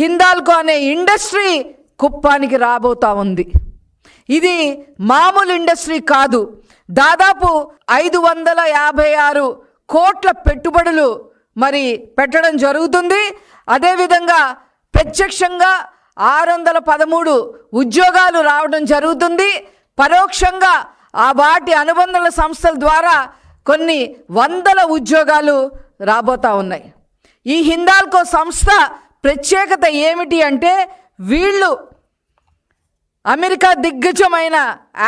హిందాల్కో అనే ఇండస్ట్రీ కుప్పానికి రాబోతా ఉంది. ఇది మామూలు ఇండస్ట్రీ కాదు. దాదాపు 556 కోట్ల పెట్టుబడులు మరి పెట్టడం జరుగుతుంది. అదేవిధంగా ప్రత్యక్షంగా 613 ఉద్యోగాలు రావడం జరుగుతుంది. పరోక్షంగా వాటి అనుబంధ సంస్థల ద్వారా కొన్ని వందల ఉద్యోగాలు రాబోతా ఉన్నాయి. ఈ హిందాల్కో సంస్థ ప్రత్యేకత ఏమిటి అంటే, వీళ్ళు అమెరికా దిగ్గజమైన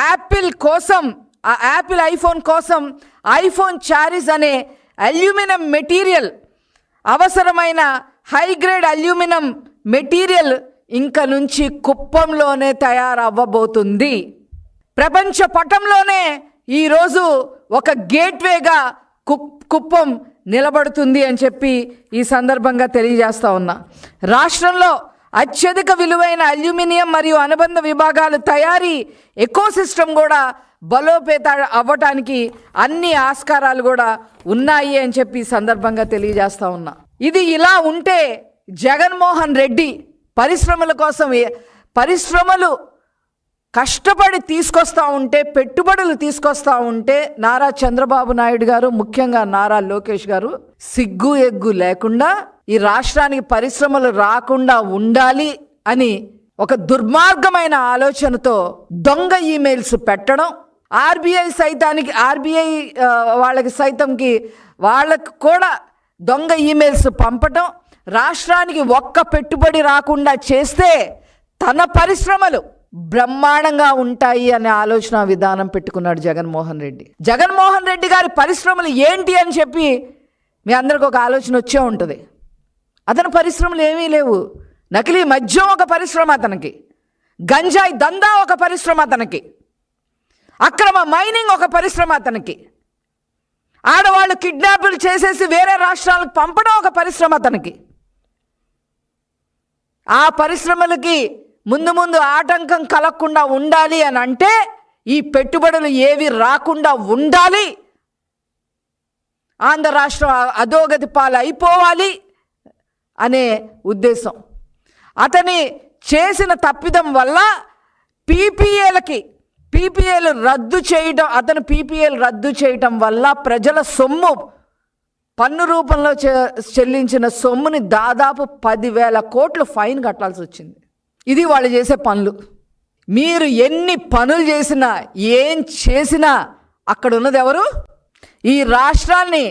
యాపిల్ కోసం, ఆ యాపిల్ ఐఫోన్ కోసం ఐఫోన్ చారీస్ అనే అల్యూమినియం మెటీరియల్, అవసరమైన హై గ్రేడ్ అల్యూమినియం మెటీరియల్ ఇంక నుంచి కుప్పంలోనే తయారవ్వబోతుంది. ప్రపంచ పటంలోనే ఈరోజు ఒక గేట్వేగా కుప్పం నిలబడుతుంది అని చెప్పి ఈ సందర్భంగా తెలియజేస్తా ఉన్నా. రాష్ట్రంలో అత్యధిక విలువైన అల్యూమినియం మరియు అనుబంధ విభాగాలు తయారీ ఎకోసిస్టమ్ కూడా బలోపేత అవ్వటానికి అన్ని ఆస్కారాలు కూడా ఉన్నాయి అని చెప్పి ఈ సందర్భంగా తెలియజేస్తా ఉన్నా. ఇది ఇలా ఉంటే జగన్మోహన్ రెడ్డి పరిశ్రమల కోసం పరిశ్రమలు కష్టపడి తీసుకొస్తూ ఉంటే, పెట్టుబడులు తీసుకొస్తూ ఉంటే, నారా చంద్రబాబు నాయుడు గారు, ముఖ్యంగా నారా లోకేష్ గారు సిగ్గు ఎగ్గు లేకుండా ఈ రాష్ట్రానికి పరిశ్రమలు రాకుండా ఉండాలి అని ఒక దుర్మార్గమైన ఆలోచనతో దొంగ ఈమెయిల్స్ పెట్టడం, ఆర్బీఐ వాళ్ళకి కూడా దొంగ ఈమెయిల్స్ పంపటం, రాష్ట్రానికి ఒక్క పెట్టుబడి రాకుండా చేస్తే తన పరిశ్రమలు బ్రహ్మాండంగా ఉంటాయి అనే ఆలోచన విధానం పెట్టుకున్నాడు జగన్మోహన్ రెడ్డి. జగన్మోహన్ రెడ్డి గారి పరిశ్రమలు ఏంటి అని చెప్పి మీ అందరికి ఒక ఆలోచన వచ్చే ఉంటుంది. అతని పరిశ్రమలు ఏమీ లేవు. నకిలీ మద్యం ఒక పరిశ్రమ అతనికి, గంజాయి దందా ఒక పరిశ్రమ అతనికి, అక్రమ మైనింగ్ ఒక పరిశ్రమ అతనికి, ఆడవాళ్ళు కిడ్నాపులు చేసేసి వేరే రాష్ట్రాలకు పంపడం ఒక పరిశ్రమ అతనికి. ఆ పరిశ్రమలకి ముందు ఆటంకం కలగకుండా ఉండాలి అని అంటే ఈ పెట్టుబడులు ఏవి రాకుండా ఉండాలి, ఆంధ్ర రాష్ట్రం అధోగతి పాలు అయిపోవాలి అనే ఉద్దేశం. అతని చేసిన తప్పిదం వల్ల పీపీఏలు రద్దు చేయడం, అతను పీపీఏలు రద్దు చేయటం వల్ల ప్రజల సొమ్ము, పన్ను రూపంలో చెల్లించిన సొమ్ముని దాదాపు 10,000 కోట్లు ఫైన్ కట్టాల్సి వచ్చింది. ఇది వాళ్ళు చేసే పనులు. మీరు ఎన్ని పనులు చేసినా, ఏం చేసినా అక్కడ ఉన్నది ఎవరు? ఈ రాష్ట్రాన్ని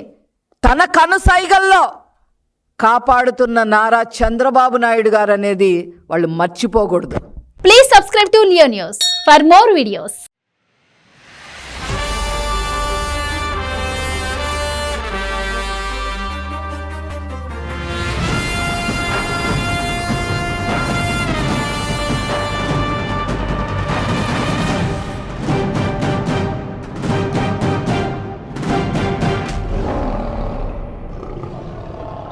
తన కనుసైగల్లో కాపాడుతున్న నారా చంద్రబాబు నాయుడు గారు అనేది వాళ్ళు మర్చిపోకూడదు. Please subscribe to Leo news for more videos.